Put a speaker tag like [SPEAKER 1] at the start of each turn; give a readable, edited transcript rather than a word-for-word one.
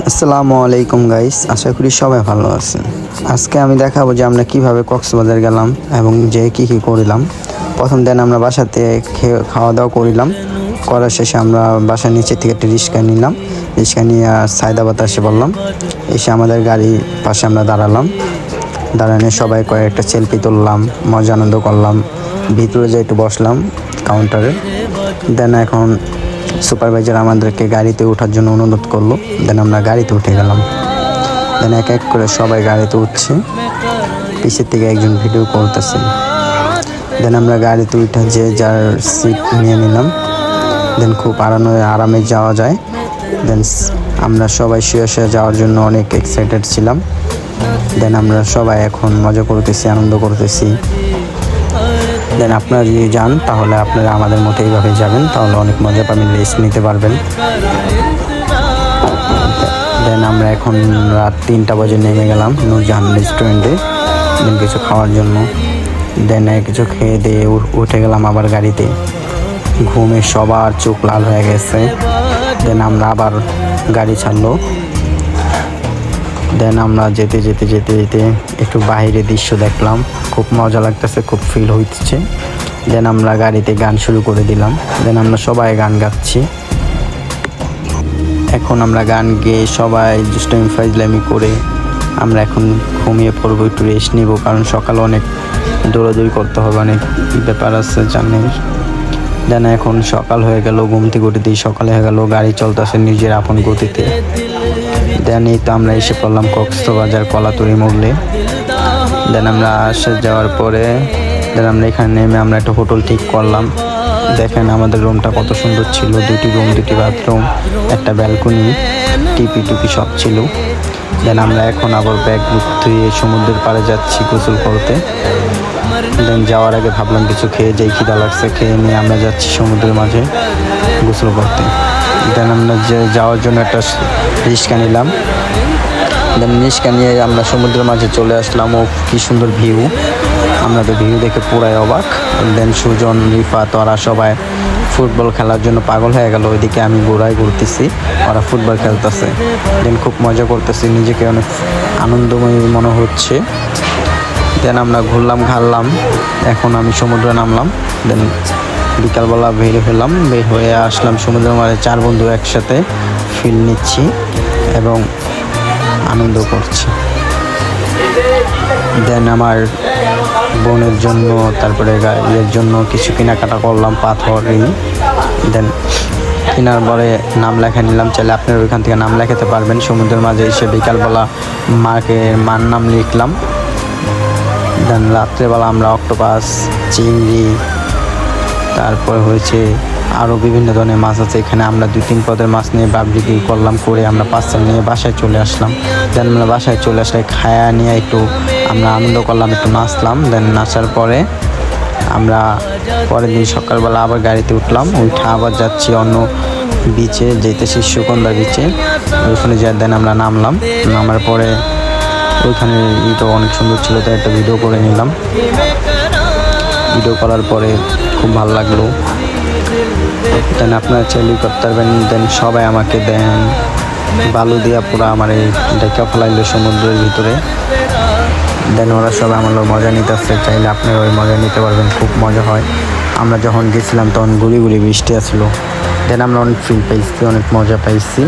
[SPEAKER 1] আসসালামু আলাইকুম গাইস, আশা করি সবাই ভালো আছেন। আজকে আমি দেখাবো যে আমরা কিভাবে কক্সবাজার গেলাম এবং যে কি করলাম। প্রথম দিন আমরা বাসাতে খাওয়া দাওয়া করার শেষে আমরা বাসার নিচে থেকে একটা রিক্সা নিলাম। রিক্সা নিয়ে সায়দাবাদ এসে বললাম, এসে আমাদের গাড়ির পাশে আমরা দাঁড়ানো সবাই কয়েকটা সেলফি তুললাম, মজা আনন্দ করলাম। ভিতরে যে একটু বসলাম কাউন্টারে। দেন এখন সুপারভাইজার আমাদেরকে গাড়িতে ওঠার জন্য অনুরোধ করলো। দেন আমরা গাড়িতে উঠে গেলাম। দেন এক এক করে সবাই গাড়িতে উঠছে, পিছের থেকে একজন ভিডিও করতেছে। দেন আমরা গাড়িতে উঠে যে যার সিট নিয়ে নিলাম। দেন খুব আরামে যাওয়া যায়। দেন আমরা সবাই শুয়ে যাওয়ার জন্য অনেক এক্সাইটেড ছিলাম। দেন আমরা সবাই এখন মজা করতেছি, আনন্দ করতেছি। দেন আপনারা যদি যান তাহলে আপনারা আমাদের মতো এইভাবে যাবেন, তাহলে অনেক মজা পাবেন, রেস্ট নিতে পারবেন। দেন আমরা এখন রাত 3টা বাজে নেমে গেলাম নূরজাহান রেস্টুরেন্টে দেন কিছু খাওয়ার জন্য। দেন কিছু খেয়ে দিয়ে উঠে গেলাম আবার গাড়িতে। ঘুমে সবার চোখ লাল হয়ে গেছে। দেন আমরা আবার গাড়ি ছাড়লো। দেন আমরা যেতে একটু বাইরে দৃশ্য দেখলাম, খুব মজা লাগতেছে, খুব ফিল হইতেছে। দেন আমরা গাড়িতে গান শুরু করে দিলাম। দেন আমরা সবাই গান গাচ্ছি। এখন আমরা গান গেয়ে সবাই দুষ্টামি ফাজলামি করে আমরা এখন ঘুমিয়ে পড়বো, একটু রেস্ট নিব, কারণ সকালে অনেক দৌড়াদৌড়ি করতে হবে, অনেক ব্যাপার আছে জানেন। দেন এখন সকাল হয়ে গেল, ঘুম থেকে উঠে দিয়ে সকালে হয়ে গেল, গাড়ি চলতেছে নিজের আপন গতিতে। দেন এই তো আমরা এসে পড়লাম কক্সবাজার কলাতলি মোড়ে। দেন আমরা যাওয়ার পরে দেন আমরা এখানে নেমে আমরা একটা হোটেল ঠিক করলাম। দেখেন আমাদের রুমটা কত সুন্দর ছিল, 2টি রুম, 2টি বাথরুম, একটা ব্যালকনি, টিপি সব ছিল। দেন আমরা এখন আবার ব্যাগ ধুয়ে সমুদ্রের পাড়ে যাচ্ছি গোসল করতে। দেন যাওয়ার আগে ভাবলাম কিছু খেয়ে যাই, খিদা লাগছে, খেয়ে নিয়ে আমরা যাচ্ছি সমুদ্রের মাঝে গোসল করতে। দেন আমরা যাওয়ার জন্য একটা রিক্সা নিলাম। দেন রিক্সা নিয়ে আমরা সমুদ্রের মাঝে চলে আসলাম। ও কি সুন্দর ভিউ, আমরা তো ভিউ দেখে পুরাই অবাক। দেন সুজন, রিফাত ওরা সবাই ফুটবল খেলার জন্য পাগল হয়ে গেল। ওইদিকে আমি ঘুরতেছি, ওরা ফুটবল খেলতেছে। দেন খুব মজা করতেছি, নিজেকে অনেক আনন্দময় মনে হচ্ছে। দেন আমরা ঘাড়লাম। এখন আমি সমুদ্রে নামলাম। দেন বিকালবেলা বের হয়ে আসলাম সমুদ্রের মাঝে। 4 বন্ধু একসাথে ফিল নিচ্ছি এবং আনন্দ করছি। দেন আমার বোনের জন্য, তারপরে গাড়ির জন্য কিছু কেনাকাটা করলাম, পাথর। দেন কেনার পরে নাম লেখা নিলাম। চাইলে আপনারা ওইখান থেকে নাম লেখাতে পারবেন। সমুদ্রের মাঝে এসে বিকালবেলা মার নাম লিখলাম। দেন রাত্রেবেলা আমরা অক্টোপাস, চিংড়ি, তারপরে হয়েছে আরও বিভিন্ন ধরনের মাছ আছে এখানে। আমরা 2-3 পদের মাছ নিয়ে বাবলিকি করলাম, করে আমরা পার্সেল নিয়ে বাসায় চলে আসলাম। দেন আমরা বাসায় চলে আসলে খায়া নিয়ে একটু আমরা আনন্দ করলাম, একটু নাচলাম। দেন নাচার পরে আমরা পরের দিন সকালবেলা আবার গাড়িতে উঠলাম। উঠে আবার যাচ্ছি অন্য বিচে, যেতেছি সুগন্ধা বিচে। ওইখানে দেন আমরা নামার পরে ওইখানে তো অনেক সুন্দর ছিল, তাই একটা ভিডিও করে নিলাম। ভিডিও করার পরে খুব ভালো লাগলো। দেন আপনারা চাইলে করতে পারবেন। দেন সবাই আমাকে দেন বালু দিয়া পুরো আমার এই ডেকা ফেলাইলো সমুদ্রের ভিতরে। দেন ওরা সবাই আমার মজা নিতে আসছে, চাইলে আপনারা ওই মজা নিতে পারবেন, খুব মজা হয়। আমরা যখন গেছিলাম তখন গুড়ি বৃষ্টি আসলো। দেন আমরা অনেক ফিল পাইছি, অনেক মজা পাইছি।